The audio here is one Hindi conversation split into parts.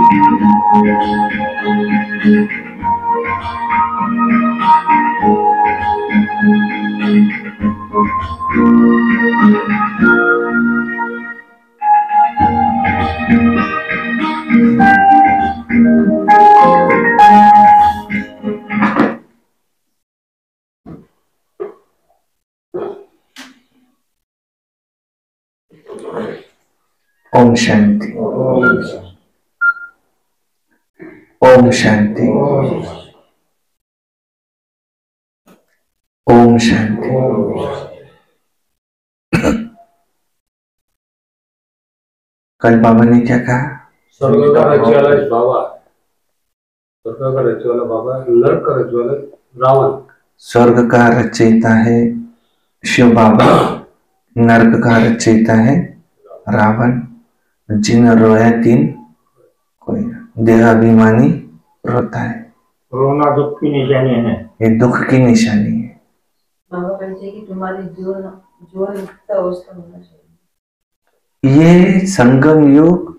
ओम शांति। ओम शांति। ओम शांति। कल बाबा ने क्या कहा? स्वर्ग का राज्य वाला बाबा, स्वर्ग का राज्य वाला बाबा, नरक का राज्य वाला रावण। स्वर्ग का रचयिता है शिव बाबा, नरक का रचयिता है रावण। जिन रोया तीन कोई देहाभिमानी रोता है। रोना दुख की निशानी है। ये दुख की निशानी है। बाबा कहते हैं कि तुम्हारी जीवन मुक्त अवस्था होना चाहिए। ये संगम युग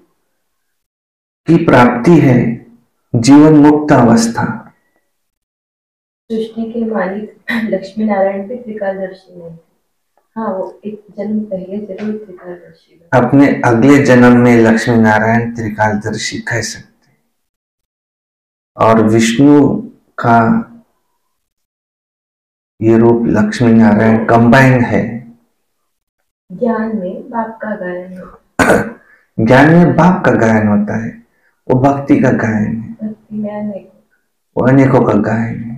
की प्राप्ति है, जीवन मुक्त अवस्था। सृष्टि के मालिक लक्ष्मी नारायण भी त्रिकालदर्शी नहीं थे। हाँ, वो एक जन्म पहले जरूर त्रिकालदर्शी। अपने अगले जन्म में लक्ष्मी नारायण त्रिकालदर्शी कह सकते। और विष्णु का ये रूप लक्ष्मी नारायण कंबाइन है। ज्ञान में बाप का गायन है। ज्ञान में बाप का गायन होता है, वो भक्ति का गायन है, भक्ति में अनेक, वो अनेकों का गायन है।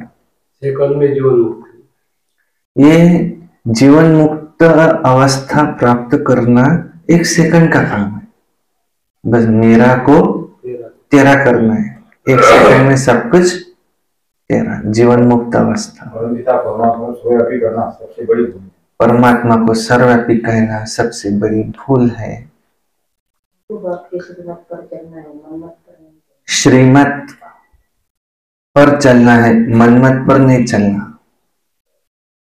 सेकंड में जीवन मुक्ति। ये जीवन मुक्त अवस्था प्राप्त करना एक सेकंड का काम है। बस मेरा को तेरा करना है। एक सेकंड में सब कुछ तेरा, जीवन मुक्त अवस्था। परमात्मा को सर्वव्यापी कहना सबसे बड़ी भूल है। श्रीमत पर चलना है, मनमत पर नहीं चलना।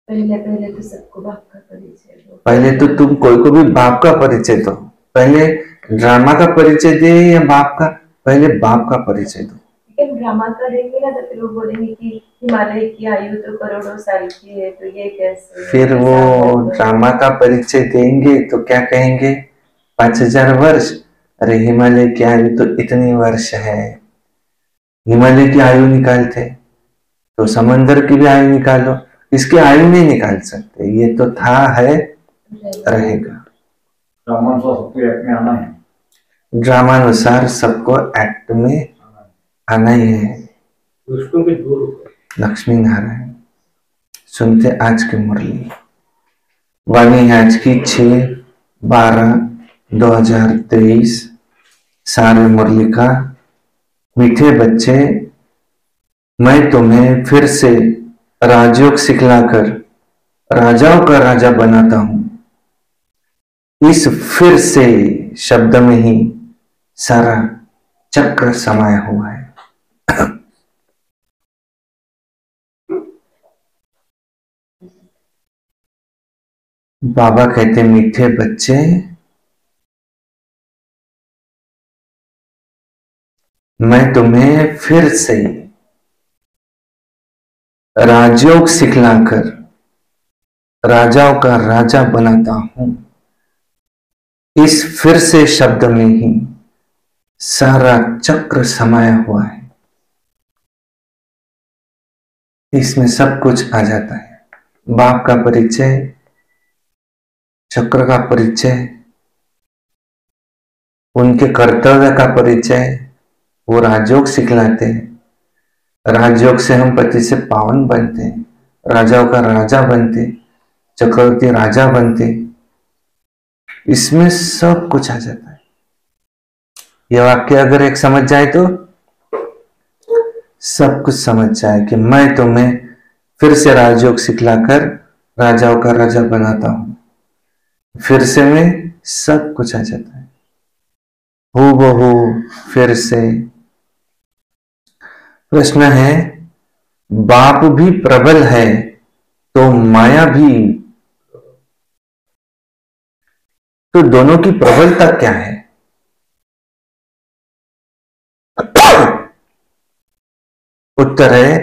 पहले तो सबको बाप का परिचय दो। पहले तो तुम कोई को भी बाप का परिचय दो। पहले ड्रामा का परिचय दे या बाप का? पहले बाप का परिचय दो। लेकिन ड्रामा करेंगे ना तो फिर लोग बोलेंगे कि हिमालय की आयु तो करोड़ों साल की है, तो ये कैसे? फिर वो ड्रामा का परिचय देंगे तो क्या कहेंगे? 5000 वर्ष। अरे हिमालय की आयु तो इतनी वर्ष है। हिमालय की आयु निकालते तो समंदर की भी आयु निकालो। इसकी आयु नहीं निकाल सकते। ये तो था, है, रहेगा। ड्रामानुसार सबको एक्ट में आना ही है। लक्ष्मी नारायण सुनते आज की मुरली। वाणी आज की 6/12/2023। सारे मुरली का मीठे बच्चे, मैं तुम्हें फिर से राजयोग सिखलाकर राजाओं का राजा बनाता हूं। इस फिर से शब्द में ही सारा चक्र समाया हुआ है। बाबा कहते मीठे बच्चे, मैं तुम्हें फिर से राजयोग सिखलाकर राजाओं का राजा बनाता हूं। इस फिर से शब्द में ही सारा चक्र समाया हुआ है। इसमें सब कुछ आ जाता है। बाप का परिचय, चक्र का परिचय, उनके कर्तव्य का परिचय। वो राजयोग सिखलाते हैं। राजयोग से हम पति से पावन बनते हैं, राजाओं का राजा बनते, चक्रवर्ती राजा बनते। इसमें सब कुछ आ जाता है। यह वाक्य अगर एक समझ जाए तो सब कुछ समझ जाए कि मैं तुम्हें फिर से राजयोग सिखलाकर राजाओं का राजा बनाता हूं। फिर से में सब कुछ आ जाता है। हूबहू फिर से। प्रश्न है, बाप भी प्रबल है तो माया भी, तो दोनों की प्रबलता क्या है? उत्तर है,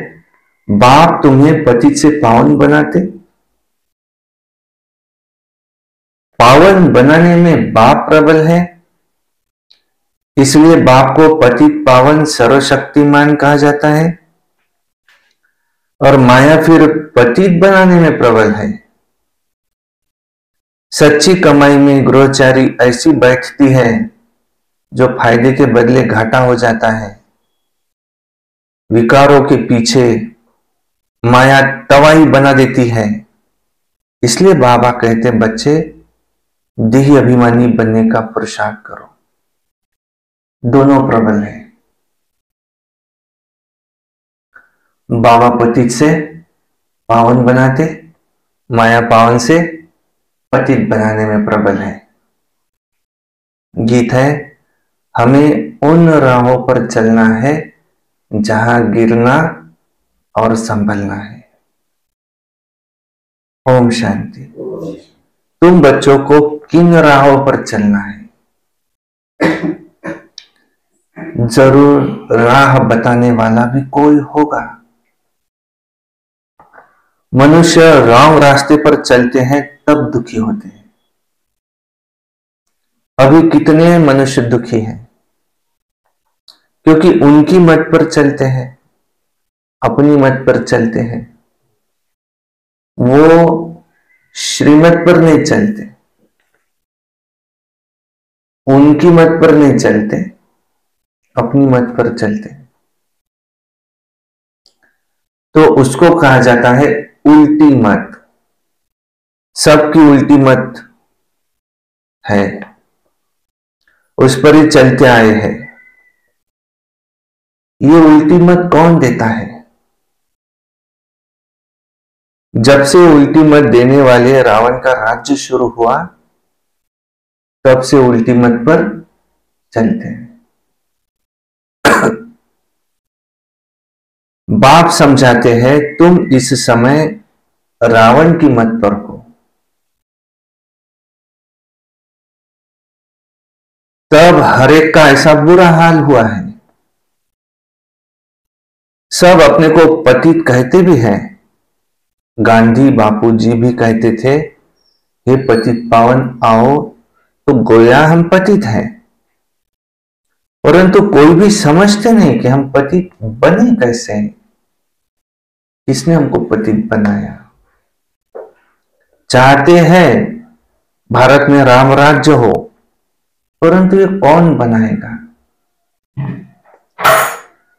बाप तुम्हें पतित से पावन बनाते। पावन बनाने में बाप प्रबल है, इसलिए बाप को पतित पावन सर्वशक्तिमान कहा जाता है। और माया फिर पतित बनाने में प्रबल है। सच्ची कमाई में गृहचारी ऐसी बैठती है जो फायदे के बदले घाटा हो जाता है। विकारों के पीछे माया तवाई बना देती है। इसलिए बाबा कहते हैं, बच्चे देही अभिमानी बनने का पुरुषार्थ करो। दोनों प्रबल है। बाबा पतित से पावन बनाते, माया पावन से पतित बनाने में प्रबल है। गीत है, हमें उन राहों पर चलना है जहां गिरना और संभलना है। ओम शांति। तुम बच्चों को किन राहों पर चलना है? जरूर राह बताने वाला भी कोई होगा। मनुष्य रॉन्ग रास्ते पर चलते हैं तब दुखी होते हैं। अभी कितने मनुष्य दुखी हैं? क्योंकि उनकी मत पर चलते हैं, अपनी मत पर चलते हैं। वो श्रीमत पर नहीं चलते, उनकी मत पर नहीं चलते, अपनी मत पर चलते। तो उसको कहा जाता है उल्टी मत। सबकी उल्टी मत है, उस पर ही चलते आए हैं। ये उल्टी मत कौन देता है? जब से उल्टी मत देने वाले रावण का राज्य शुरू हुआ, तब से उल्टी मत पर चलते हैं। बाप समझाते हैं, तुम इस समय रावण की मत पर हो। तब हर एक का ऐसा बुरा हाल हुआ है। सब अपने को पतित कहते भी हैं। गांधी बापूजी भी कहते थे, हे पतित पावन आओ, तो गोया हम पतित हैं। परंतु कोई भी समझते नहीं कि हम पतित बने कैसे हैं। किसने हमको पतित बनाया? चाहते हैं भारत में राम राज्य हो, परंतु ये कौन बनाएगा?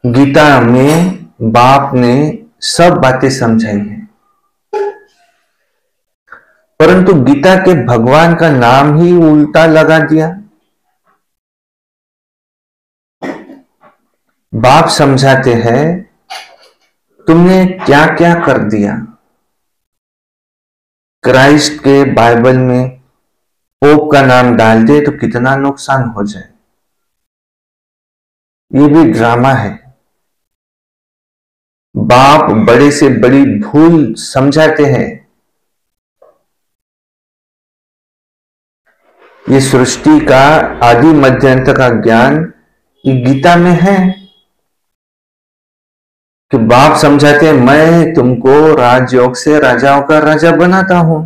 गीता में बाप ने सब बातें समझाई हैं, परंतु गीता के भगवान का नाम ही उल्टा लगा दिया। बाप समझाते हैं, तुमने क्या क्या कर दिया। क्राइस्ट के बाइबल में पोप का नाम डाल दे तो कितना नुकसान हो जाए। ये भी ड्रामा है। बाप बड़े से बड़ी भूल समझाते हैं। ये सृष्टि का आदि मध्य अंत का ज्ञान ये गीता में है कि बाप समझाते हैं, मैं तुमको राजयोग से राजाओं का राजा बनाता हूं।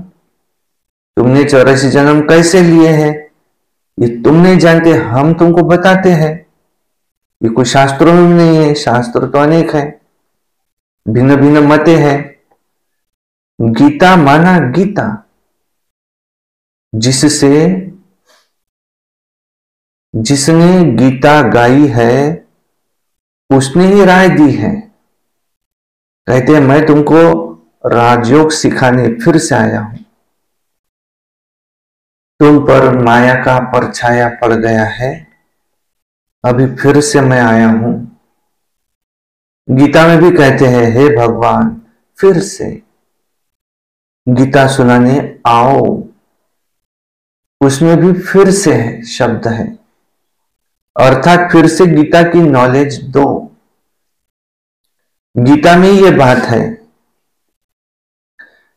तुमने 84 जन्म कैसे लिए हैं ये तुम नहीं जानते, हम तुमको बताते हैं। ये कोई शास्त्रों में नहीं है, शास्त्र तो अनेक है, भिन्न भिन्न मतें हैं। गीता माना गीता, जिसने गीता गाई है उसने ही राय दी है। कहते हैं, मैं तुमको राजयोग सिखाने फिर से आया हूं। तुम पर माया का परछाया पड़ गया है, अभी फिर से मैं आया हूं। गीता में भी कहते हैं, हे भगवान फिर से गीता सुनाने आओ। उसमें भी फिर से है शब्द है, अर्थात फिर से गीता की नॉलेज दो। गीता में यह बात है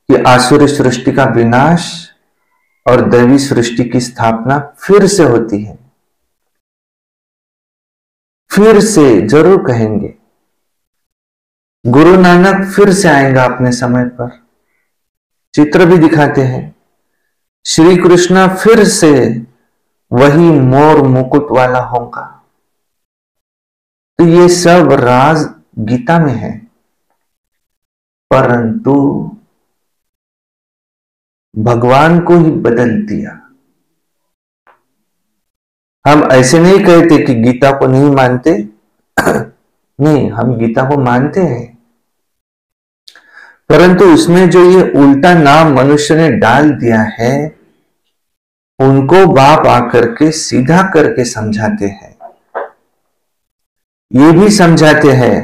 कि आसुरी सृष्टि का विनाश और दैवी सृष्टि की स्थापना फिर से होती है। फिर से जरूर कहेंगे, गुरु नानक फिर से आएगा अपने समय पर, चित्र भी दिखाते हैं। श्री कृष्ण फिर से वही मोर मुकुट वाला होगा। तो ये सब राज गीता में है, परंतु भगवान को ही बदल दिया। हम ऐसे नहीं कहते कि गीता को नहीं मानते नहीं, हम गीता को मानते हैं, परंतु उसमें जो ये उल्टा नाम मनुष्य ने डाल दिया है, उनको बाप आकर के सीधा करके समझाते हैं। ये भी समझाते हैं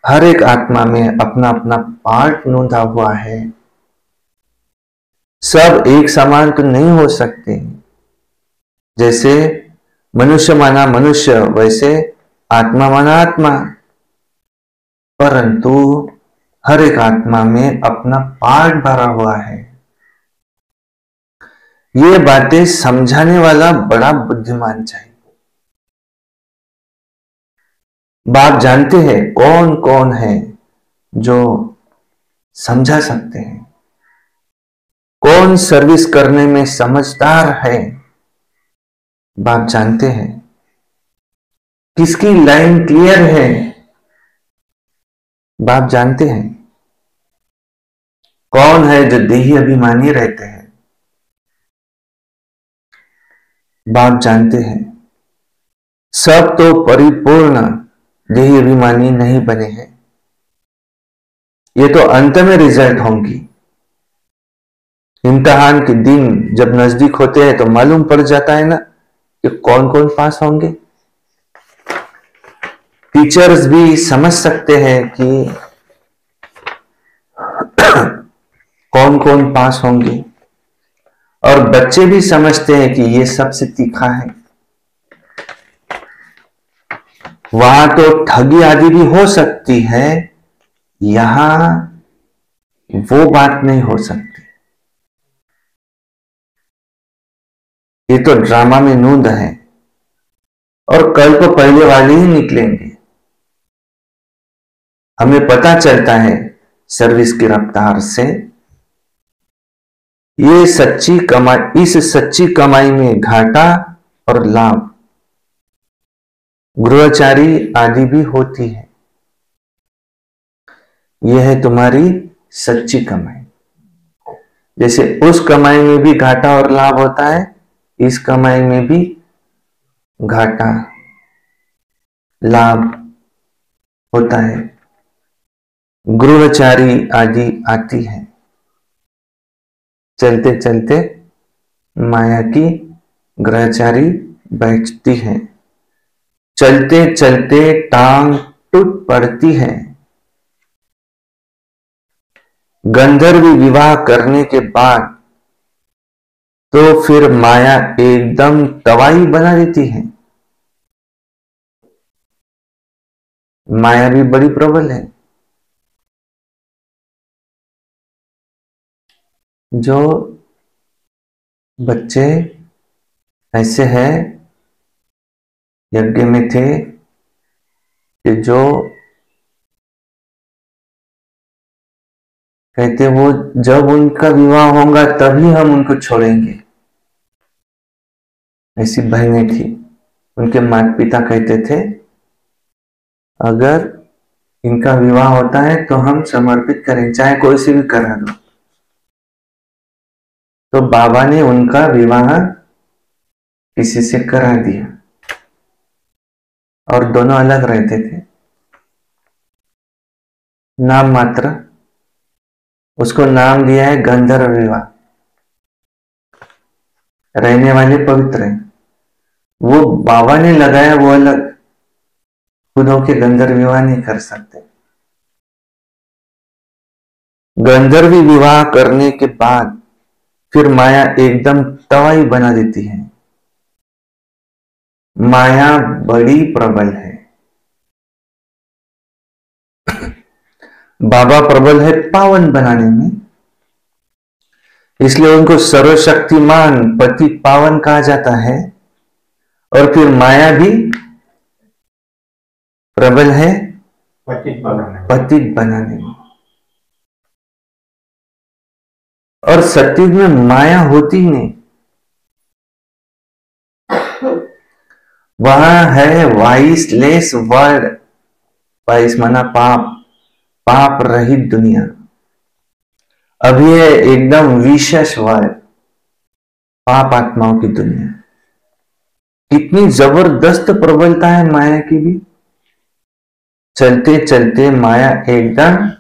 हर एक आत्मा में अपना अपना पार्ट नोंदा हुआ है, सब एक समान तो नहीं हो सकते। जैसे मनुष्य माना मनुष्य, वैसे आत्मा माना आत्मा, परंतु हर एक आत्मा में अपना पार्ट भरा हुआ है। ये बातें समझाने वाला बड़ा बुद्धिमान चाहिए। बाप जानते हैं कौन कौन है जो समझा सकते हैं, कौन सर्विस करने में समझदार है। बाप जानते हैं किसकी लाइन क्लियर है, बाप जानते हैं कौन है जो देही अभिमानी रहते हैं। बाप जानते हैं सब तो परिपूर्ण देही अभिमानी नहीं बने हैं। ये तो अंत में रिजल्ट होंगी। इम्तिहान के दिन जब नजदीक होते हैं तो मालूम पड़ जाता है ना कि कौन कौन पास होंगे। टीचर्स भी समझ सकते हैं कि कौन कौन पास होंगे, और बच्चे भी समझते हैं कि ये सबसे तीखा है। वहां तो ठगी आदि भी हो सकती है, यहां वो बात नहीं हो सकती। ये तो ड्रामा में नूंद है, और कल को पहले वाले ही निकलेंगे। हमें पता चलता है सर्विस की रफ्तार से, ये सच्ची कमाई, इस सच्ची कमाई में घाटा और लाभ, गृहचारी आदि भी होती है। यह है तुम्हारी सच्ची कमाई। जैसे उस कमाई में भी घाटा और लाभ होता है, इस कमाई में भी घाटा लाभ होता है। गृहचारी आदि आती है, चलते चलते माया की ग्रहचारी बैठती है, चलते चलते टांग टूट पड़ती है। गंधर्व विवाह करने के बाद तो फिर माया एकदम तवाई बना देती है। माया भी बड़ी प्रबल है। जो बच्चे ऐसे हैं, यज्ञ में थे कि जो कहते वो जब उनका विवाह होगा तभी हम उनको छोड़ेंगे। ऐसी बहनें थी, उनके माता पिता कहते थे अगर इनका विवाह होता है तो हम समर्पित करें, चाहे कोई से भी करा दो। तो बाबा ने उनका विवाह किसी से करा दिया, और दोनों अलग रहते थे, नाम मात्र। उसको नाम दिया है गंधर्व विवाह। रहने वाले पवित्र हैं, वो बाबा ने लगाया वो अलग, खुद होके गंधर्व विवाह नहीं कर सकते। गंधर्वी विवाह करने के बाद फिर माया एकदम तवाई बना देती है। माया बड़ी प्रबल है। बाबा प्रबल है पावन बनाने में, इसलिए उनको सर्वशक्तिमान पति पावन कहा जाता है। और फिर माया भी प्रबल है पतित बनाने में। और सतयुग में माया होती नहीं, वहां है वाइसलेस वर्ल्ड। वाइस माना पाप, पाप रहित दुनिया। अभी है एकदम विशेष वर्ल्ड, पाप आत्माओं की दुनिया। कितनी जबरदस्त प्रबलता है माया की भी। चलते चलते माया एकदम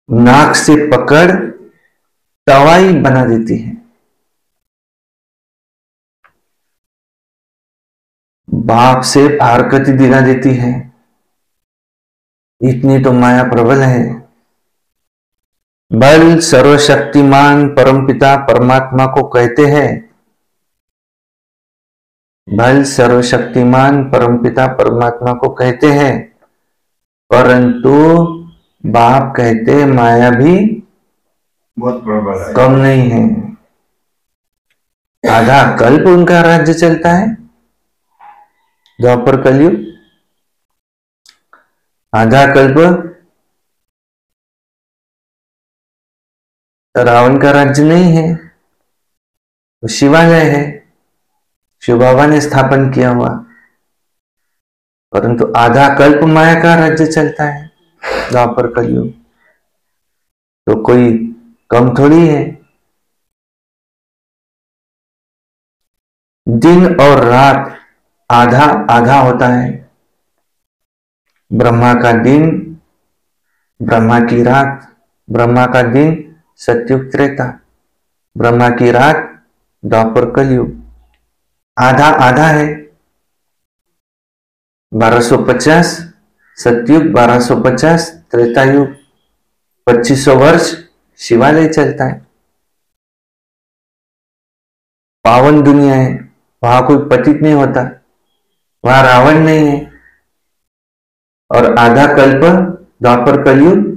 नाक से पकड़ तवाई बना देती है। बाप से फारकती दिला देती है। इतनी तो माया प्रबल है। बल सर्वशक्तिमान परमपिता परमात्मा को कहते हैं, बल सर्वशक्तिमान परमपिता परमात्मा को कहते हैं, परंतु बाप कहते माया भी बहुत प्रबल है, कम नहीं है। आधा कल्प उनका राज्य चलता है, द्वापर कलयुग। आधा कल्प रावण का राज्य नहीं है, तो शिवालय है, शिव बाबा ने स्थापन किया हुआ। परंतु आधा कल्प माया का राज्य चलता है, द्वापर कलयुग। तो कोई कम थोड़ी है। दिन और रात आधा आधा होता है। ब्रह्मा का दिन, ब्रह्मा की रात। ब्रह्मा का दिन सतयुग त्रेता, ब्रह्मा की रात द्वापर कलयुग। आधा आधा है। 1250 सतयुग, 1250 त्रेता युग, 2500 वर्ष शिवालय चलता है। पावन दुनिया है, वहां कोई पतित नहीं होता, वहां रावण नहीं है। और आधा कल्प द्वापर कलयुग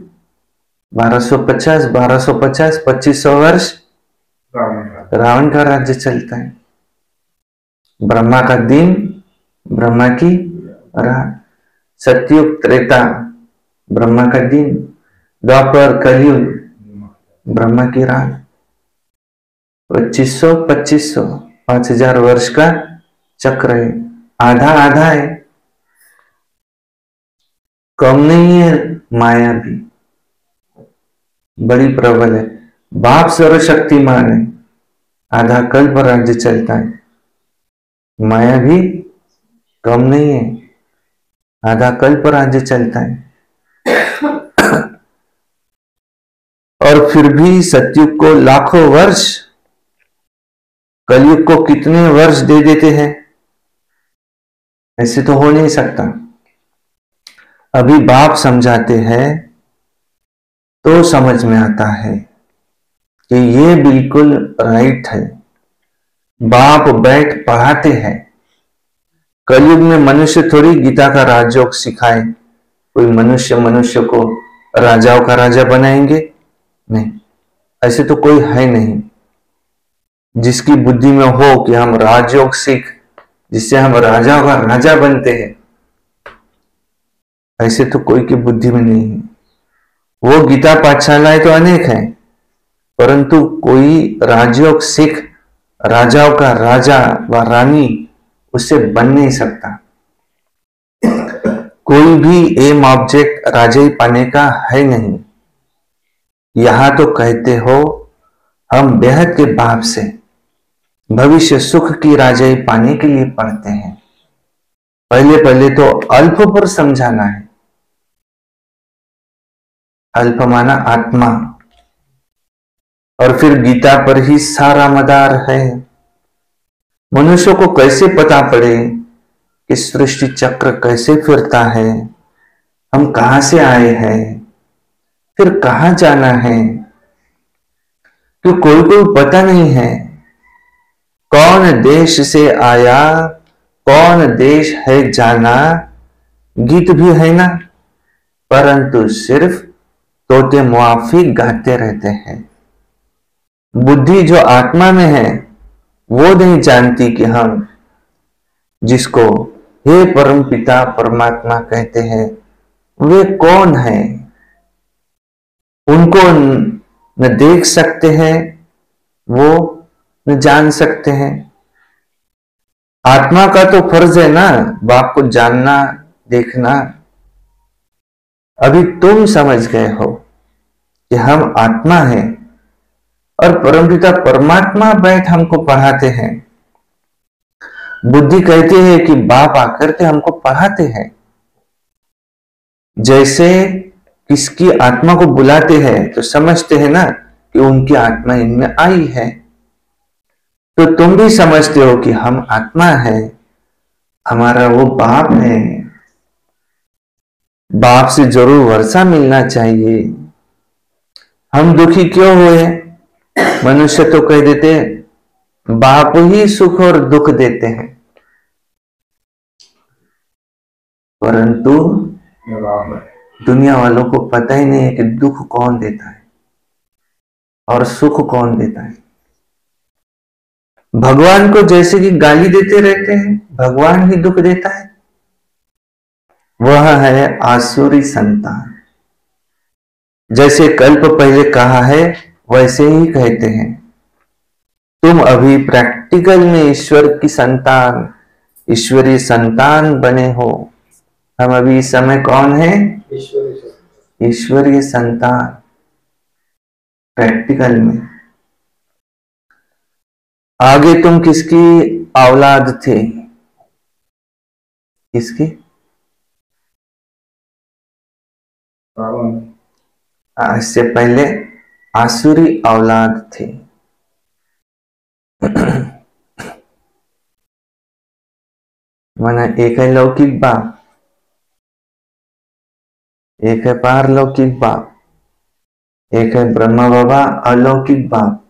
1250 1250 2500 वर्ष रावण का राज्य चलता है। ब्रह्मा का दिन, ब्रह्मा की रात। सतयुग त्रेता ब्रह्मा का दिन, द्वापर कलयुग ब्रह्मा की रात। 2500 2500 5000 वर्ष का चक्र है। आधा आधा है, कम नहीं है। माया भी बड़ी प्रबल है। बाप सर्वशक्तिमान है, आधा कल्प राज्य चलता है। माया भी कम नहीं है, आधा कल्प राज्य चलता है। और फिर भी सतयुग को लाखों वर्ष, कलयुग को कितने वर्ष दे देते हैं, ऐसे तो हो नहीं सकता। अभी बाप समझाते हैं तो समझ में आता है कि ये बिल्कुल राइट है। बाप बैठ पढ़ाते हैं। कलयुग में मनुष्य थोड़ी गीता का राजयोग सिखाए। कोई मनुष्य को राजाओं का राजा बनाएंगे? नहीं, ऐसे तो कोई है नहीं जिसकी बुद्धि में हो कि हम राजयोग सीख, जिससे हम राजाओं का राजा बनते हैं। ऐसे तो कोई की बुद्धि में नहीं है। वो गीता पाठशालाएं तो अनेक हैं, परंतु कोई राजयोग सीख राजाओं का राजा व रानी उससे बन नहीं सकता। कोई भी एम ऑब्जेक्ट राजाई पाने का है नहीं। यहां तो कहते हो हम बेहद के बाप से भविष्य सुख की राजाई पाने के लिए पढ़ते हैं। पहले पहले तो अल्प पर समझाना है। अल्प माना आत्मा, और फिर गीता पर ही सारा मदार है। मनुष्य को कैसे पता पड़े कि सृष्टि चक्र कैसे फिरता है, हम कहां से आए हैं, फिर कहां जाना है। कि कोई कोई पता नहीं है कौन देश से आया, कौन देश है जाना। गीत भी है ना, परंतु सिर्फ तोते मुआफिक गाते रहते हैं। बुद्धि जो आत्मा में है वो नहीं जानती कि हम जिसको हे परम पिता परमात्मा कहते हैं, वे कौन है? उनको न देख सकते हैं, वो न जान सकते हैं। आत्मा का तो फर्ज है ना बाप को जानना, देखना। अभी तुम समझ गए हो कि हम आत्मा हैं और परमपिता परमात्मा बैठ हमको पढ़ाते हैं। बुद्धि कहती है कि बाप आकर के हमको पढ़ाते हैं। जैसे किसकी आत्मा को बुलाते हैं तो समझते हैं ना कि उनकी आत्मा इनमें आई है। तो तुम भी समझते हो कि हम आत्मा है, हमारा वो बाप है, बाप से जरूर वर्षा मिलना चाहिए। हम दुखी क्यों हुए? मनुष्य तो कह देते बाप ही सुख और दुख देते हैं, परंतु दुनिया वालों को पता ही नहीं है कि दुख कौन देता है और सुख कौन देता है। भगवान को जैसे कि गाली देते रहते हैं, भगवान ही दुख देता है। वह है आसुरी संतान। जैसे कल्प पहले कहा है वैसे ही कहते हैं। तुम अभी प्रैक्टिकल में ईश्वर की संतान, ईश्वरीय संतान बने हो। हम अभी इस समय कौन है? ईश्वरीय संतान। प्रैक्टिकल में आगे तुम किसकी औलाद थे? किसकी? इससे पहले आसुरी औलाद थे। माना एक है लौकिक बाप, एक है पारलौकिक बाप, एक है ब्रह्मा बाबा अलौकिक बाप,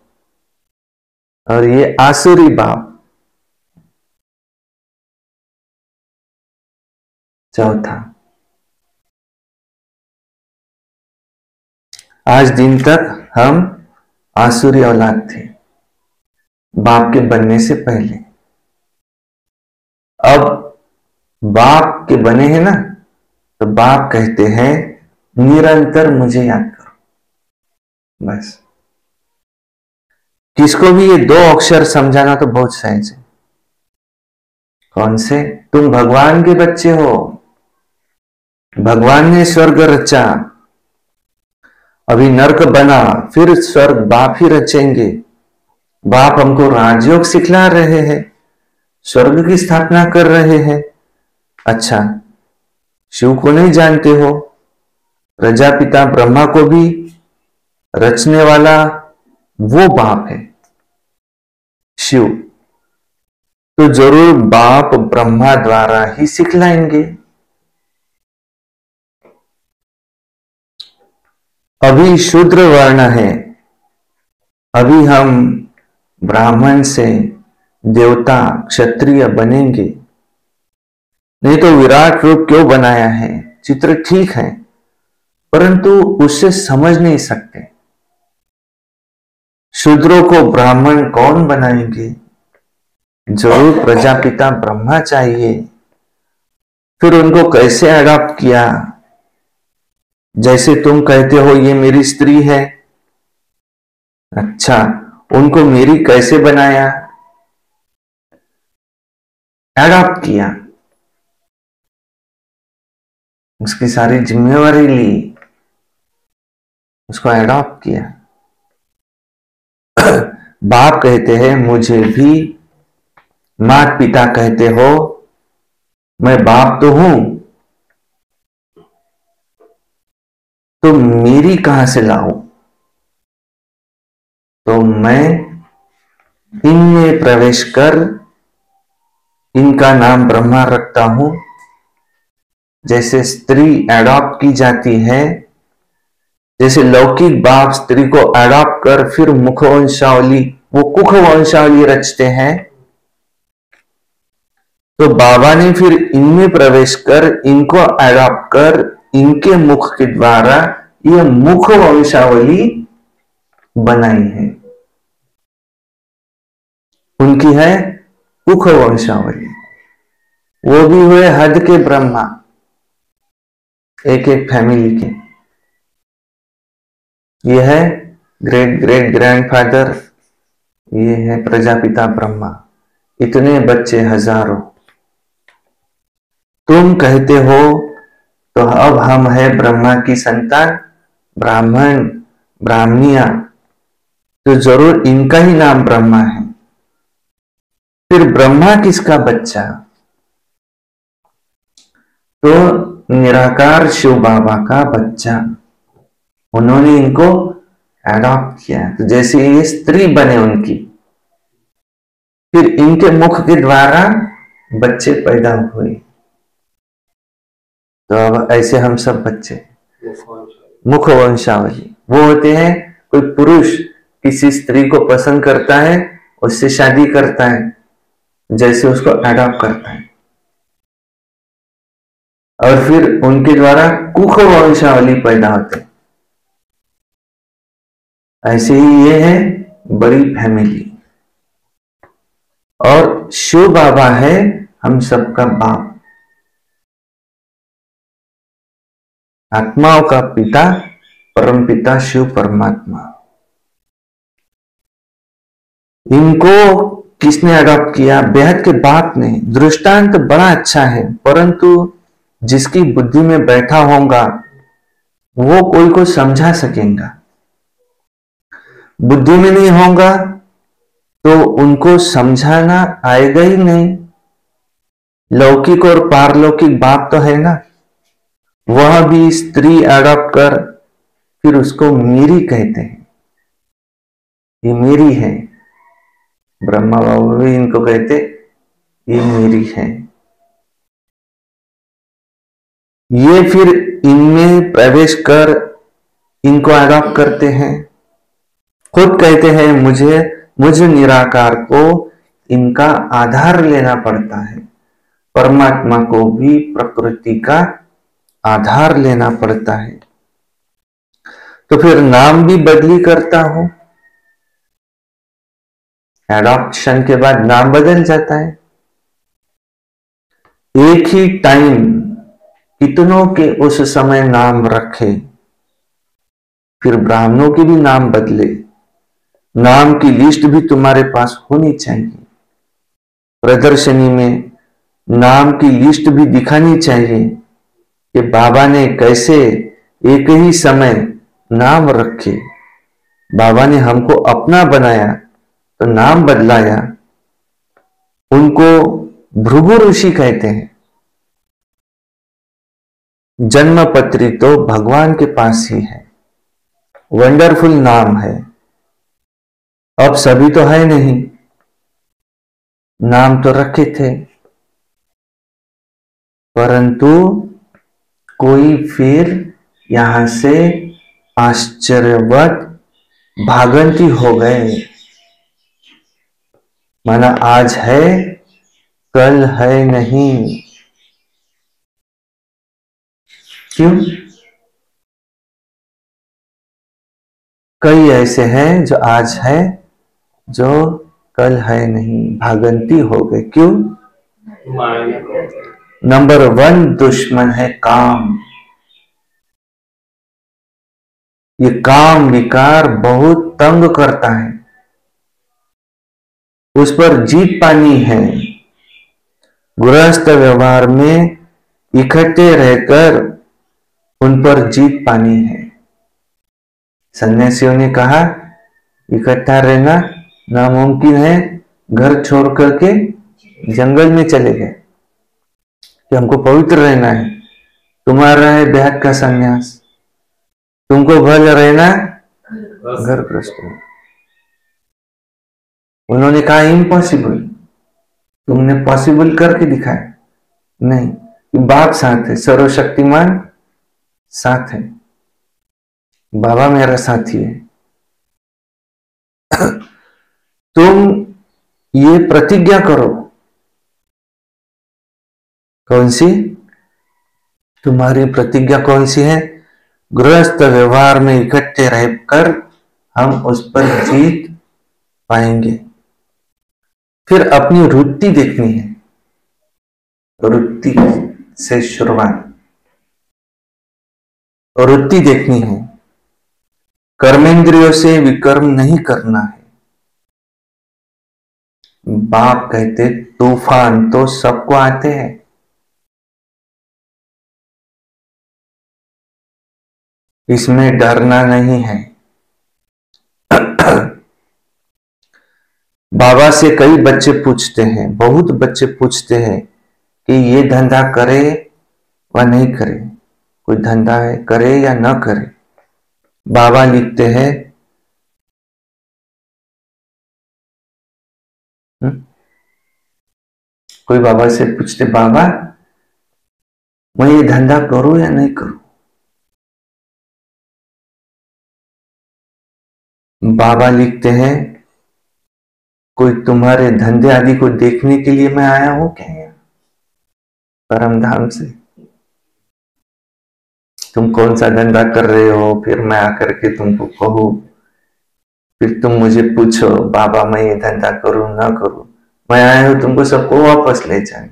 और ये आसुरी बाप चौथा। आज दिन तक हम आसुरी औलाद थे बाप के बनने से पहले। अब बाप के बने हैं ना, तो बाप कहते हैं निरंतर मुझे याद करो। बस किसको भी ये दो अक्षर समझाना तो बहुत सहज है। कौन से? तुम भगवान के बच्चे हो। भगवान ने स्वर्ग रचा, अभी नरक बना, फिर स्वर्ग बाप ही रचेंगे। बाप हमको राजयोग सिखला रहे हैं, स्वर्ग की स्थापना कर रहे हैं। अच्छा, शिव को नहीं जानते हो? प्रजापिता ब्रह्मा को भी रचने वाला वो बाप है शिव। तो जरूर बाप ब्रह्मा द्वारा ही सिखलाएंगे। अभी शूद्र वर्ण है, अभी हम ब्राह्मण से देवता क्षत्रिय बनेंगे। नहीं तो विराट रूप क्यों बनाया है? चित्र ठीक है, परंतु उससे समझ नहीं सकते। शूद्रों को ब्राह्मण कौन बनाएंगे? जरूर प्रजापिता ब्रह्मा चाहिए। फिर उनको कैसे अडॉप्ट किया? जैसे तुम कहते हो ये मेरी स्त्री है, अच्छा, उनको मेरी कैसे बनाया? अडॉप्ट किया, उसकी सारी जिम्मेवारी ली, उसको अडॉप्ट किया। बाप कहते हैं मुझे भी, माता पिता कहते हो मैं बाप तो हूं, तो मेरी कहां से लाऊं? तो मैं इनमें प्रवेश कर इनका नाम ब्रह्मा रखता हूं। जैसे स्त्री अडॉप्ट की जाती है, जैसे लौकिक बाप स्त्री को अडॉप्ट कर फिर मुखवंशावली, वो कुख वंशावली रचते हैं, तो बाबा ने फिर इनमें प्रवेश कर इनको अडॉप्ट कर इनके मुख के द्वारा यह मुख वंशावली बनाई है। उनकी है कुख वंशावली। वो भी हुए हद के ब्रह्मा, एक एक फैमिली के। ये है ग्रेट ग्रेट ग्रैंडफादर, ये है प्रजापिता ब्रह्मा, इतने बच्चे हजारों। तुम कहते हो तो अब हम है ब्रह्मा की संतान, ब्राह्मण ब्राह्मणिया, तो जरूर इनका ही नाम ब्रह्मा है। फिर ब्रह्मा किसका बच्चा? तो निराकार शिव बाबा का बच्चा। उन्होंने इनको एडॉप्ट किया, तो जैसे ये स्त्री बने उनकी, फिर इनके मुख के द्वारा बच्चे पैदा हुए। तो अब ऐसे हम सब बच्चे मुख वंशावली, वो होते हैं कोई पुरुष किसी स्त्री को पसंद करता है, उससे शादी करता है, जैसे उसको अडॉप्ट करता है, और फिर उनके द्वारा कुख वंशावली पैदा होते हैं। ऐसे ही ये है बड़ी फैमिली। और शिव बाबा है हम सबका बाप, आत्माओं का पिता, परम पिता शिव परमात्मा। इनको किसने अडॉप्ट किया? बेहद के बाप ने। दृष्टांत बड़ा अच्छा है, परंतु जिसकी बुद्धि में बैठा होगा वो कोई को समझा सकेगा। बुद्धि में नहीं होगा तो उनको समझाना आएगा ही नहीं। लौकिक और पारलौकिक बाप तो है ना, वह भी स्त्री अडॉप्ट कर फिर उसको मेरी कहते हैं, ये मेरी है। ब्रह्मा बाबा भी इनको कहते ये मेरी है। ये फिर इनमें प्रवेश कर इनको अडॉप्ट करते हैं। खुद कहते हैं मुझे निराकार को इनका आधार लेना पड़ता है, परमात्मा को भी प्रकृति का आधार लेना पड़ता है। तो फिर नाम भी बदली करता हूं, एडॉप्शन के बाद नाम बदल जाता है। एक ही टाइम कितनों के उस समय नाम रखे, फिर ब्राह्मणों के भी नाम बदले। नाम की लिस्ट भी तुम्हारे पास होनी चाहिए, प्रदर्शनी में नाम की लिस्ट भी दिखानी चाहिए कि बाबा ने कैसे एक ही समय नाम रखे। बाबा ने हमको अपना बनाया तो नाम बदलाया। उनको भृगु ऋषि कहते हैं। जन्म पत्री तो भगवान के पास ही है, वंडरफुल नाम है। अब सभी तो है नहीं, नाम तो रखे थे, परंतु कोई फिर यहां से आश्चर्यवत भागंती हो गए। माना आज है कल है नहीं। क्यों? कई ऐसे हैं जो आज है जो कल है नहीं, भागंती हो गए। क्यों? नंबर 1 दुश्मन है काम। ये काम विकार बहुत तंग करता है, उस पर जीत पानी है। गृहस्थ व्यवहार में इकट्ठे रहकर उन पर जीत पानी है। सन्यासियों ने कहा इकट्ठा रहना नामुमकिन है, घर छोड़ करके जंगल में चले गए कि हमको पवित्र रहना है। तुम्हारा है बेहद का सन्यास, तुमको भल रहना घर ग्रस्त में। उन्होंने कहा इम्पॉसिबल, तुमने पॉसिबल करके दिखाया। नहीं, बाप साथ है, सर्वशक्तिमान साथ है, बाबा मेरा साथी है। तुम ये प्रतिज्ञा करो। कौन सी? तुम्हारी प्रतिज्ञा कौन सी है? गृहस्थ व्यवहार में इकट्ठे रहकर हम उस पर जीत पाएंगे। फिर अपनी वृत्ति देखनी है, वृत्ति से शुरुआत। वृत्ति देखनी है, कर्मेंद्रियों से विकर्म नहीं करना है। बाप कहते तूफान तो सबको आते हैं, इसमें डरना नहीं है। बाबा से कई बच्चे पूछते हैं, बहुत बच्चे पूछते हैं कि ये धंधा करे व नहीं करे, कोई धंधा है करे या न करे। बाबा लिखते हैं कोई बाबा से पूछते बाबा मैं ये धंधा करूं या नहीं करूं। बाबा लिखते हैं कोई तुम्हारे धंधे आदि को देखने के लिए मैं आया हूं क्या यहाँ परम धाम से, तुम कौन सा धंधा कर रहे हो, फिर मैं आकर के तुमको कहूं, फिर तुम मुझे पूछो बाबा मैं ये धंधा करूं ना करूं। मैं आया हूं तुमको सबको वापस ले जाए।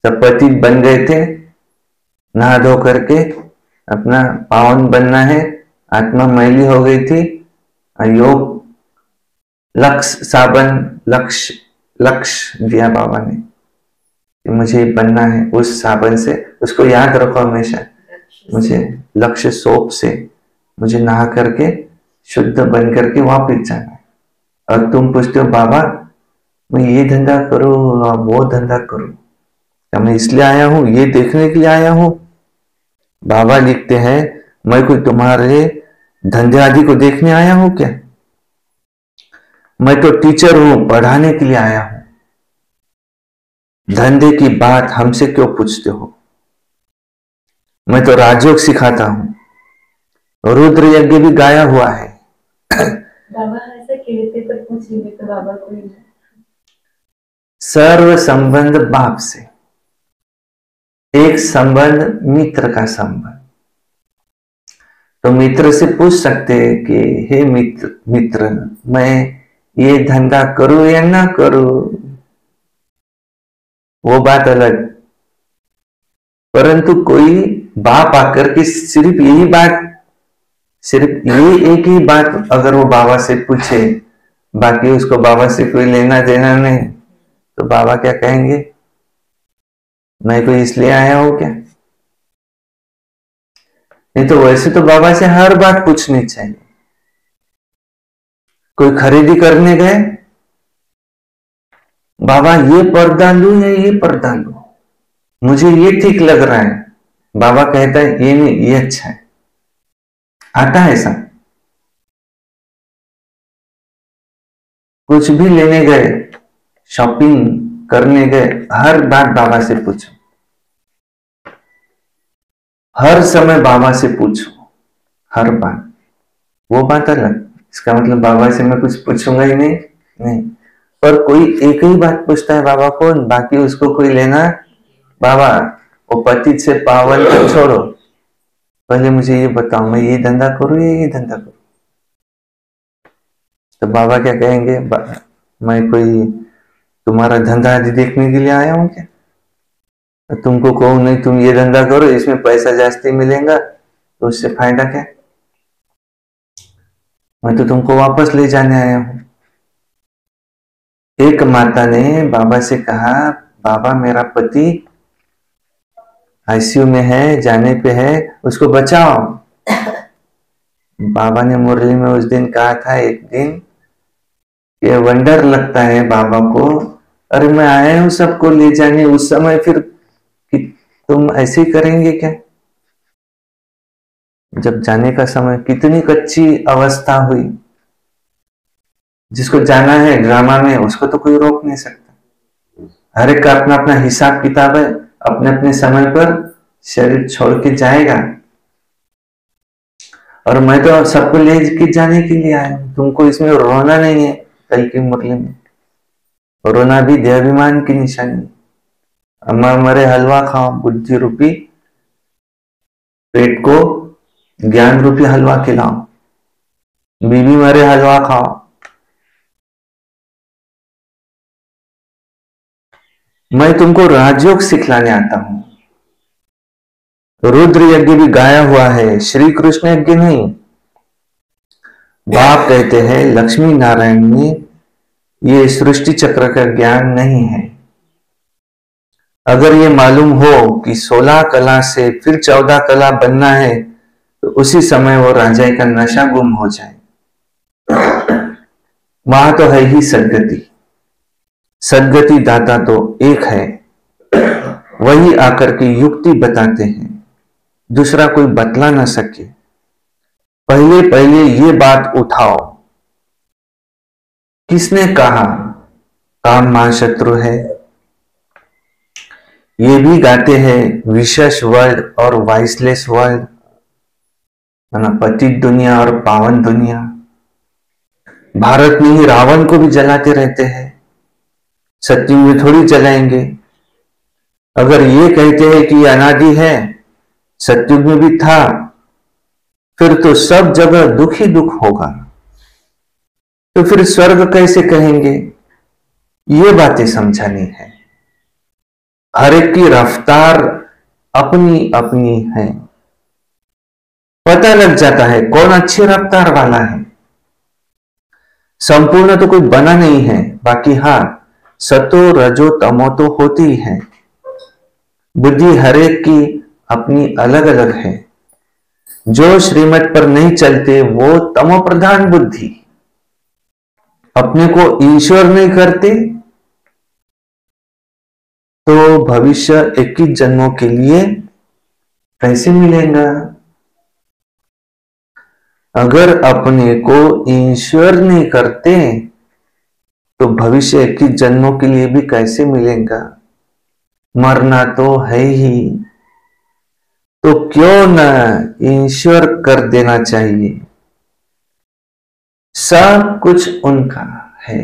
सब पति बन गए थे, नहा धो करके अपना पावन बनना है, आत्मा मैली हो गई थी, योग लक्ष्य साबन लक्ष्य दिया बाबा ने कि मुझे बनना है। उस साबन से उसको याद रखो हमेशा, मुझे लक्ष्य सोप से मुझे नहा करके शुद्ध बन करके वापस जाना है। और तुम पूछते हो बाबा मैं ये धंधा करूं वो धंधा करूं, क्या मैं इसलिए आया हूं, ये देखने के लिए आया हूं। बाबा लिखते हैं मैं कोई तुम्हारे धंधे आदि को देखने आया हूं क्या, मैं तो टीचर हूं, पढ़ाने के लिए आया हूं। धंधे की बात हमसे क्यों पूछते हो, मैं तो राजयोग सिखाता हूं, रुद्र यज्ञ भी गाया हुआ है। बाबा ऐसा कहते तो पूछ लेंगे तो बाबा कोई नहीं। सर्व संबंध बाप से, एक संबंध मित्र का संबंध। तो मित्र से पूछ सकते हैं कि हे मित्र मैं ये धंधा करूं या ना करूं, वो बात अलग। परंतु कोई बाप आकर के सिर्फ यही बात, सिर्फ ये एक ही बात अगर वो बाबा से पूछे, बाकी उसको बाबा से कोई लेना देना नहीं, तो बाबा क्या कहेंगे, मैं कोई इसलिए आया हूं क्या। नहीं तो वैसे तो बाबा से हर बात पूछनी चाहिए। कोई खरीदी करने गए, बाबा ये पर्दा लूं या ये पर्दा लूं, मुझे ये ठीक लग रहा है। बाबा कहता है ये नहीं ये अच्छा है। आता है ऐसा, कुछ भी लेने गए, शॉपिंग करने गए, हर बात बाबा से पूछो, हर समय बाबा से पूछो, हर बात। वो बात अलग, इसका मतलब बाबा से मैं कुछ पूछूंगा ही नहीं, नहीं। पर कोई एक ही बात पूछता है बाबा को, बाकी उसको कोई लेना, बाबा वो पतित से पावन को छोड़ो, पहले मुझे ये बताओ मैं ये धंधा करूं या ये धंधा करूं। तो बाबा क्या कहेंगे, मैं कोई तुम्हारा धंधा आदि देखने के लिए आया हूं क्या, तो तुमको कहूं नहीं तुम ये धंधा करो इसमें पैसा जास्ती मिलेगा, तो उससे फायदा क्या, मैं तो तुमको वापस ले जाने आया हूं। एक माता ने बाबा से कहा बाबा मेरा पति आईसीयू में है, जाने पे है, उसको बचाओ। बाबा ने मुरली में उस दिन कहा था, एक दिन ये वंडर लगता है बाबा को, अरे मैं आया हूं सबको ले जाने, उस समय फिर कि तुम ऐसे ही करेंगे क्या। जब जाने का समय, कितनी कच्ची अवस्था हुई, जिसको जाना है ड्रामा में उसको तो कोई रोक नहीं सकता। हर एक का अपना अपना हिसाब किताब है, अपने अपने समय पर शरीर छोड़ के जाएगा। और मैं तो सबको ले के जाने के लिए आया हूं, तुमको इसमें रोना नहीं है। कल की मुरली में रोना भी देहाभिमान की निशानी। अम्मा मरे हलवा खाओ, बुद्धि रूपी पेट को ज्ञान रूपी हलवा खिलाओ, बीबी मरे हलवा खाओ। मैं तुमको राजयोग सिखलाने आता हूं, रुद्र यज्ञ भी गाया हुआ है, श्री कृष्ण यज्ञ नहीं। बाप कहते हैं लक्ष्मी नारायण में ये सृष्टि चक्र का ज्ञान नहीं है। अगर ये मालूम हो कि 16 कला से फिर 14 कला बनना है तो उसी समय वो राजा का नशा गुम हो जाए। वहां तो है ही सदगति, सदगति दाता तो एक है, वही आकर के युक्ति बताते हैं, दूसरा कोई बतला ना सके। पहले पहले ये बात उठाओ, किसने कहा काम महाशत्रु है। ये भी गाते हैं विशेष वर्ल्ड और वाइसलेस वर्ल्ड, पतित दुनिया और पावन दुनिया। भारत में ही रावण को भी जलाते रहते हैं, सत्युग में थोड़ी जलाएंगे। अगर ये कहते हैं कि अनादि है, सत्युग में भी था, फिर तो सब जगह दुख ही दुख होगा, तो फिर स्वर्ग कैसे कहेंगे। ये बातें समझानी है। हर एक की रफ्तार अपनी अपनी है, पता लग जाता है कौन अच्छी रफ्तार वाला है। संपूर्ण तो कोई बना नहीं है, बाकी हाँ सतो रजो तमो तो होती ही है। बुद्धि हर एक की अपनी अलग अलग है। जो श्रीमत पर नहीं चलते वो तमो प्रधान बुद्धि, अपने को ईश्वर नहीं करते तो भविष्य 21 जन्मों के लिए कैसे मिलेगा। अगर अपने को ईश्वर नहीं करते तो भविष्य 21 जन्मों के लिए भी कैसे मिलेगा। मरना तो है ही, तो क्यों न ईश्वर कर देना चाहिए। सब कुछ उनका है,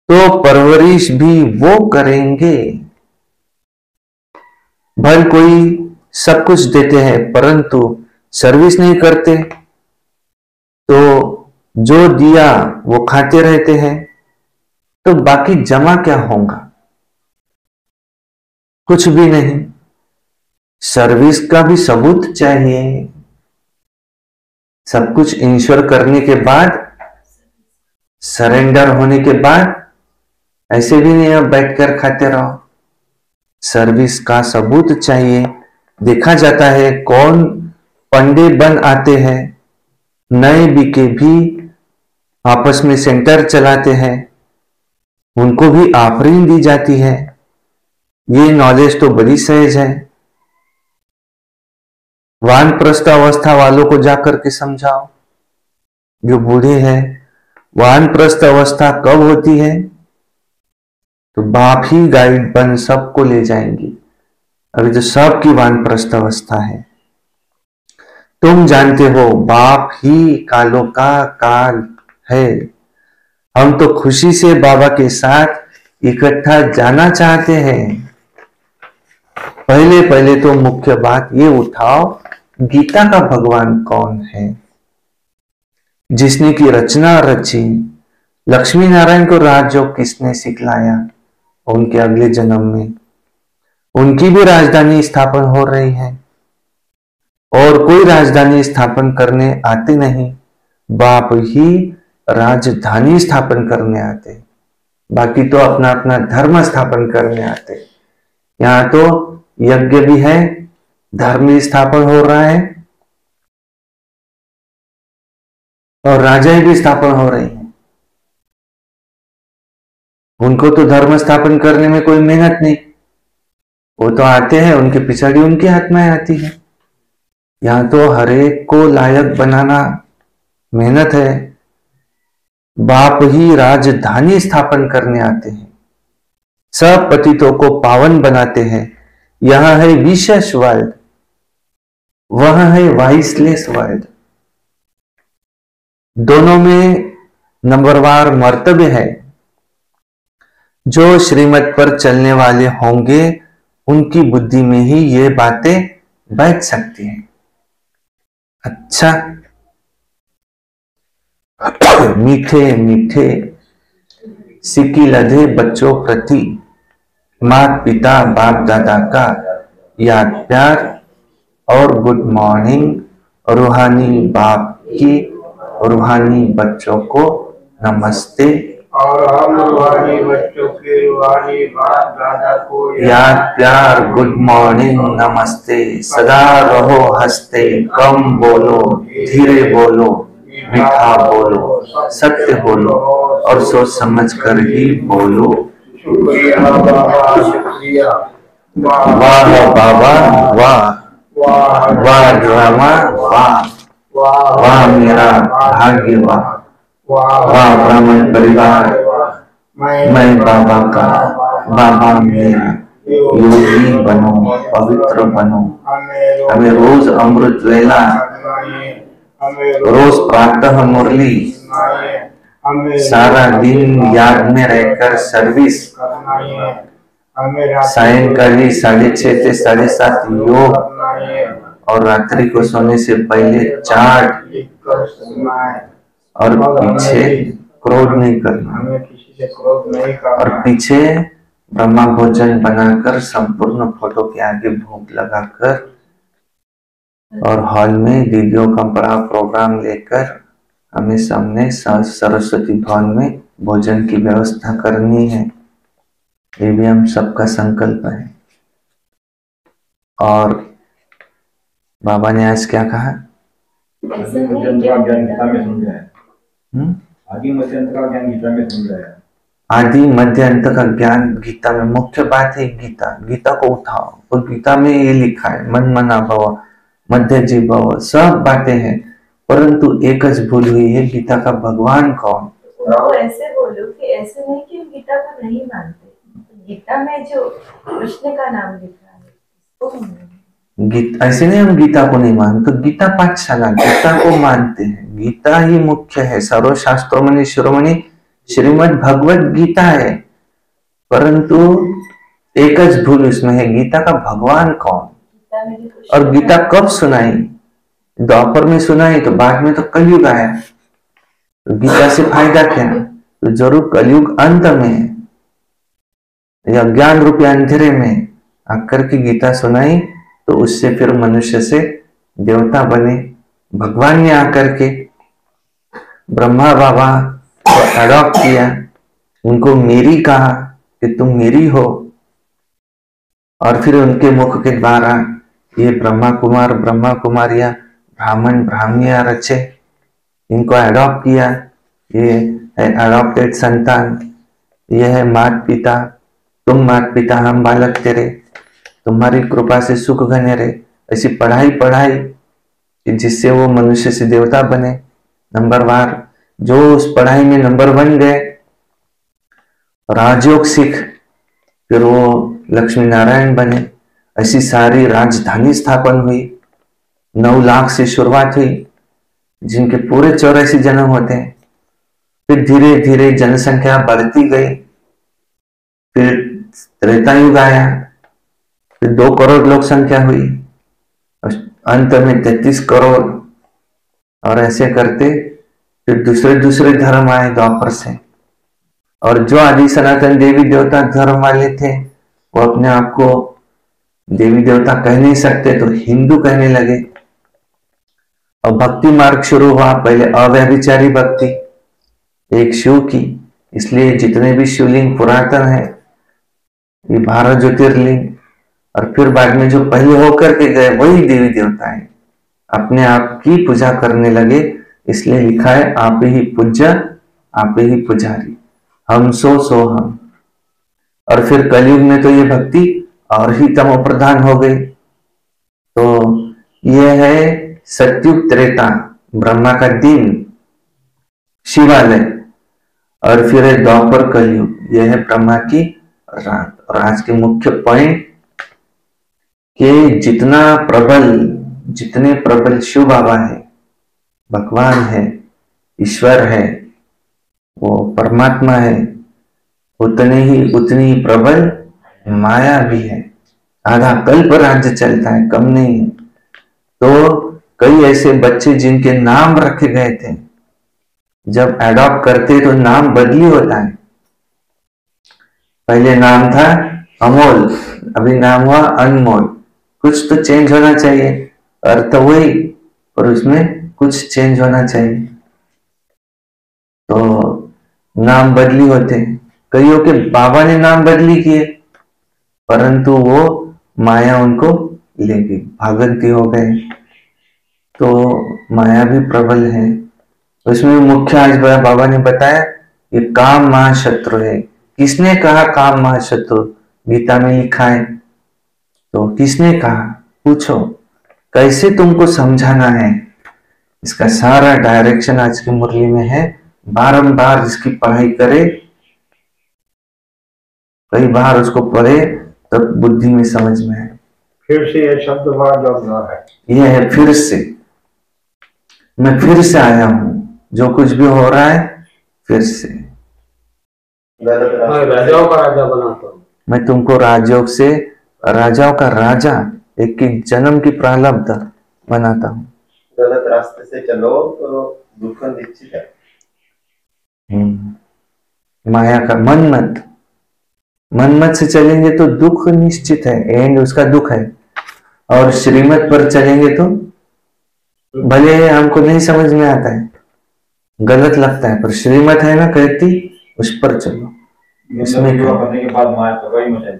तो परवरिश भी वो करेंगे। भले कोई सब कुछ देते हैं परंतु सर्विस नहीं करते, तो जो दिया वो खाते रहते हैं, तो बाकी जमा क्या होगा, कुछ भी नहीं। सर्विस का भी सबूत चाहिए। सब कुछ ईश्वर करने के बाद, सरेंडर होने के बाद ऐसे भी नहीं अब बैठकर खाते रहो। सर्विस का सबूत चाहिए। देखा जाता है कौन पंडे बन आते हैं, नए बीके भी आपस में सेंटर चलाते हैं, उनको भी आफरीन दी जाती है। ये नॉलेज तो बड़ी सहज है। वानप्रस्थ अवस्था वालों को जाकर के समझाओ, जो बूढ़े हैं, वानप्रस्थ अवस्था कब होती है, तो बाप ही गाइड बन सबको ले जाएंगी। अभी तो सबकी वानप्रस्थ अवस्था है। तुम जानते हो बाप ही कालों का काल है। हम तो खुशी से बाबा के साथ इकट्ठा जाना चाहते हैं। पहले पहले तो मुख्य बात ये उठाओ, गीता का भगवान कौन है, जिसने की रचना रची। लक्ष्मी नारायण को राजयोग किसने सिखलाया, उनके अगले जन्म में उनकी भी राजधानी स्थापन हो रही है। और कोई राजधानी स्थापन करने आते नहीं, बाप ही राजधानी स्थापन करने आते, बाकी तो अपना अपना धर्म स्थापन करने आते। यहां तो यज्ञ भी है, धर्म स्थापन हो रहा है और राजाएं भी स्थापन हो रही हैं। उनको तो धर्म स्थापन करने में कोई मेहनत नहीं, वो तो आते हैं, उनके पिछाड़ी उनकी आत्माएं आती है। यहां तो हर एक को लायक बनाना मेहनत है। बाप ही राजधानी स्थापन करने आते हैं, सब पतितों को पावन बनाते हैं। यहां है विशेष वर्ल्ड, वहां है वाइसलेस वर्ल्ड। दोनों में नंबरवार मर्तबे है। जो श्रीमत पर चलने वाले होंगे उनकी बुद्धि में ही ये बातें बैठ सकती हैं। अच्छा, मीठे मीठे सिक्की लधे बच्चों प्रति माता पिता बाप दादा का याद प्यार और गुड मॉर्निंग रूहानी बाप की रूहानी बच्चों को नमस्ते। और हम रूहानी बच्चों के रूहानी बाप दादा को याद प्यार गुड मॉर्निंग नमस्ते। सदा रहो हंसते, कम बोलो, धीरे बोलो, मीठा बोलो, सत्य बोलो और सोच समझ कर ही बोलो। शुक्रिया बाबा शुक्रिया। वाह बाबा वाह, वाह ड्रामा वाह, वाह मेरा भाग्य वाह, वाह ब्राह्मण परिवार, मैं बाबा का, बाबा मेरा। योगी बनो, पवित्र बनो, हमें रोज अमृत वेला, रोज प्रातः मुरली, सारा दिन याद में रहकर सर्विस, सायंकाली 6:30 से 7:30 योग और रात्रि को सोने से पहले चाट और पीछे क्रोध नहीं करना, हमें किसी से क्रोध नहीं करना और पीछे ब्रह्मा भोजन बनाकर संपूर्ण फोटो के आगे भोग लगाकर और हॉल में दीदियों का बड़ा प्रोग्राम लेकर हमें सामने सरस्वती भवन में भोजन की व्यवस्था करनी है। ये भी हम सबका संकल्प है। और बाबा ने आज क्या कहा? ऐसा नहीं क्या ज्ञान गीता में समझा है। आदि मध्य अंत का ज्ञान गीता में समझा है। आदि मध्य अंत का ज्ञान गीता में मुख्य बात है। गीता को उठाओ, और गीता में ये लिखा है मन मना भव, मध्य जी भव, सब बातें हैं, परंतु एक भूल हुई है, गीता का भगवान कौन? तो ऐसे बोलो कि ऐसे नहीं कि हम गीता को नहीं मानते, गीता में जो कृष्ण का नाम लिखा है उसको हम गीता ऐसे नहीं हम गीता को नहीं मानते, तो गीता पाठशाला गीता को मानते हैं। गीता ही मुख्य है, सर्वशास्त्रोमणि शिरोमणि श्रीमद् भगवत गीता है, परंतु एक भूल इसमें है, गीता का भगवान कौन? गीता में जो कृष्ण और गीता कब सुनाई? द्वापर में सुनाई, तो बाद में तो कलयुग आया, तो गीता से फायदा क्या? तो जरूर कलयुग अंत में या ज्ञान रूपी अंधेरे में आकर के गीता सुनाई, तो उससे फिर मनुष्य से देवता बने। भगवान ने आकर के ब्रह्मा बाबा को अडॉप्ट किया, उनको मेरी कहा कि तुम मेरी हो, और फिर उनके मुख के द्वारा ये ब्रह्मा कुमार ब्रह्मा कुमारियां ब्राह्मण ब्राह्मणियां रचे, इनको अडॉप्ट किया। ये है अडॉप्टेड संतान, ये है माता पिता, तुम माता पिता हम बालक तेरे, तुम्हारी कृपा से सुख घने रहे। ऐसी पढ़ाई जिससे वो मनुष्य से देवता बने नंबरवार। जो उस पढ़ाई में नंबर 1 गए, राजयोग सीख, फिर वो लक्ष्मी नारायण बने। ऐसी सारी राजधानी स्थापन हुई, 9 लाख से शुरुआत हुई, जिनके पूरे 84 जन्म होते हैं। फिर धीरे धीरे जनसंख्या बढ़ती गई, फिर त्रेतायुग आया, फिर 2 करोड़ लोक संख्या हुई, अंत में 33 करोड़, और ऐसे करते फिर दूसरे धर्म आए द्वापर से। और जो आदि सनातन देवी देवता धर्म वाले थे, वो अपने आप को देवी देवता कह नहीं सकते, तो हिंदू कहने लगे। और भक्ति मार्ग शुरू हुआ, पहले अव्यभिचारी भक्ति, एक शिव की, इसलिए जितने भी शिवलिंग पुरातन है ये 12 ज्योतिर्लिंग, और फिर बाद में जो पहले होकर के गए वही देवी देवता है, अपने आप की पूजा करने लगे। इसलिए लिखा है आप ही पूज्य आप ही पुजारी, हम सो हम। और फिर कलयुग में तो ये भक्ति और ही तमो प्रधान हो गई। तो ये है सत्युग त्रेता, ब्रह्मा का दिन, शिवालय, और फिर है द्वापर कलयुग, यह है ब्रह्मा की रात। और आज के मुख्य पॉइंट कि जितने प्रबल शिव बाबा है, भगवान है, ईश्वर है, वो परमात्मा है, उतनी प्रबल माया भी है। आधा कल्प राज्य चलता है, कम नहीं। तो कई ऐसे बच्चे जिनके नाम रखे गए थे, जब एडॉप्ट करते तो नाम बदली होता है। पहले नाम था अमोल, अभी नाम हुआ अनमोल। कुछ तो चेंज होना चाहिए, अर्थ वही पर उसमें कुछ चेंज होना चाहिए। तो नाम बदली होते, कईयों के बाबा ने नाम बदली किए, परंतु वो माया उनको ले गई, भागंती हो गए। तो माया भी प्रबल है। उसमें मुख्य आज बाबा ने बताया, ये काम महाशत्रु है। किसने कहा काम महाशत्रु? गीता में लिखा है। तो किसने कहा, पूछो, कैसे तुमको समझाना है? इसका सारा डायरेक्शन आज की मुरली में है। बारंबार इसकी पढ़ाई करे, कई बार उसको पढ़े, तब बुद्धि में समझ में आए। फिर से ये शब्द बड़ा जोरदार है। यह है फिर से, मैं फिर से आया हूं, जो कुछ भी हो रहा है फिर से। मैं राजाओं का राजा बनाता हूँ। मैं तुमको राजयोग से राजाओं का राजा, एक एक जन्म की प्रारब्ध बनाता हूँ। गलत रास्ते से चलो तो दुख निश्चित है। माया का मनमत से चलेंगे तो दुख निश्चित है, एंड उसका दुख है। और श्रीमत पर चलेंगे तो भले हमको नहीं समझ में आता है, गलत लगता है, पर श्रीमत है ना, कहती उस पर चलो। इसमें करने के बाद माया तो वही मचा।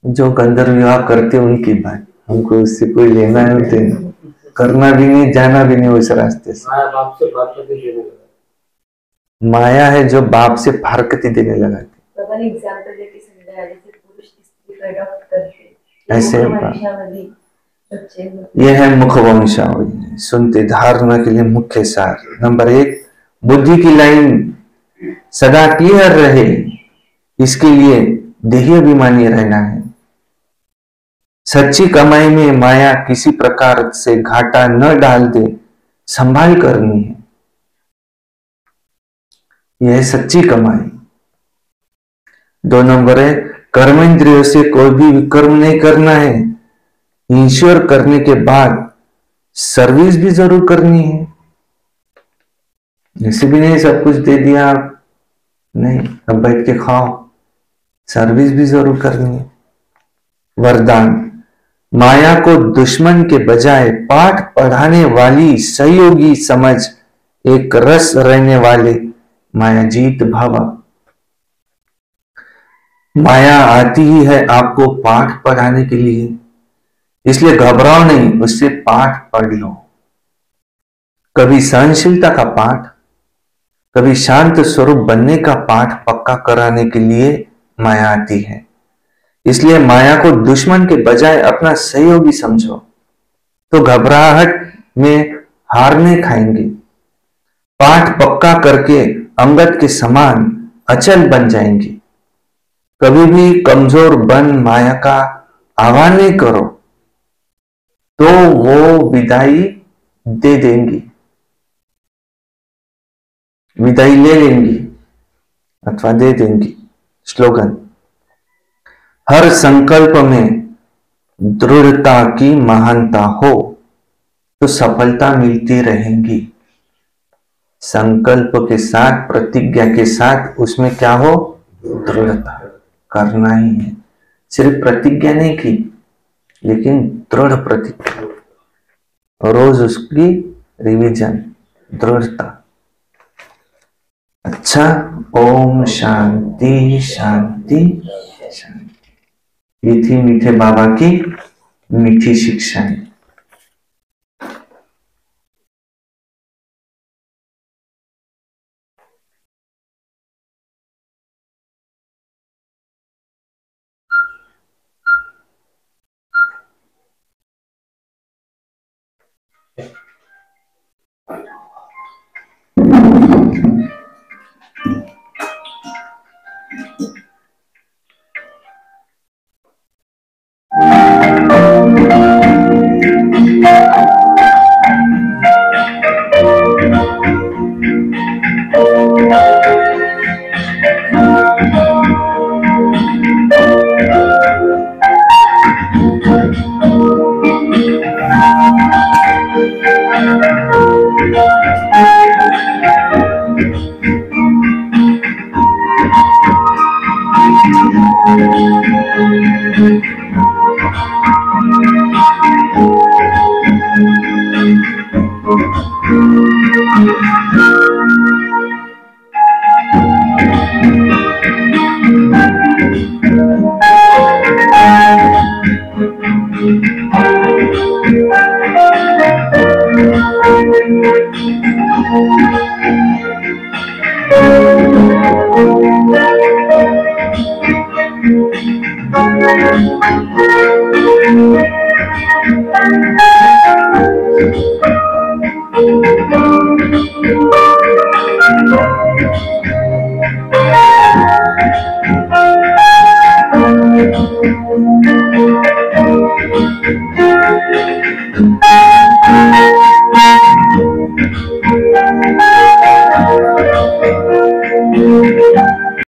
जो गंधर्व विवाह करते उनकी बात, हमको उससे कोई लेना नहीं, करना भी नहीं, जाना भी नहीं उस रास्ते से। माया बाप से फारकती देने लगा। माया है जो बाप से फारकती देने लगा। एग्जांपल देके समझाया, जैसे पुरुष स्त्री का अडॉप्ट करते, ऐसे वंशावली बच्चे यह है मुख वंशावली। सुनते धारणा के लिए मुख्य सार नंबर 1, बुद्धि की लाइन सदा क्लियर रहे, इसके लिए देही अभिमानी रहना है। सच्ची कमाई में माया किसी प्रकार से घाटा न डाल दे, संभाल करनी है। यह है सच्ची कमाई। 2 नंबर है, कर्मेंद्रियों से कोई भी विकर्म नहीं करना है। ईश्वर करने के बाद सर्विस भी जरूर करनी है। ऐसे भी नहीं सब कुछ दे दिया आप, नहीं, अब बैठ के खाओ, सर्विस भी जरूर करनी है। वरदान, माया को दुश्मन के बजाय पाठ पढ़ाने वाली सहयोगी समझ, एक रस रहने वाले माया जीत भावा। माया आती ही है आपको पाठ पढ़ाने के लिए, इसलिए घबराओ नहीं, उससे पाठ पढ़ लो। कभी सहनशीलता का पाठ, कभी शांत स्वरूप बनने का पाठ पक्का कराने के लिए माया आती है। इसलिए माया को दुश्मन के बजाय अपना सहयोगी समझो, तो घबराहट में हार नहीं खाएंगे। पाठ पक्का करके अंगद के समान अचल बन जाएंगे। कभी भी कमजोर बन माया का आह्वान नहीं करो, तो वो विदाई दे देंगी, विदाई ले लेंगी अथवा दे देंगी। स्लोगन, हर संकल्प में दृढ़ता की महानता हो तो सफलता मिलती रहेगी। संकल्प के साथ, प्रतिज्ञा के साथ, उसमें क्या हो, दृढ़ता करना ही है। सिर्फ प्रतिज्ञा नहीं की, लेकिन दृढ़ प्रतिज्ञा, रोज उसकी रिवीजन, दृढ़ता। अच्छा, ओम शांति शांति शांति। ये थी मीठे बाबा की मीठी शिक्षाएं।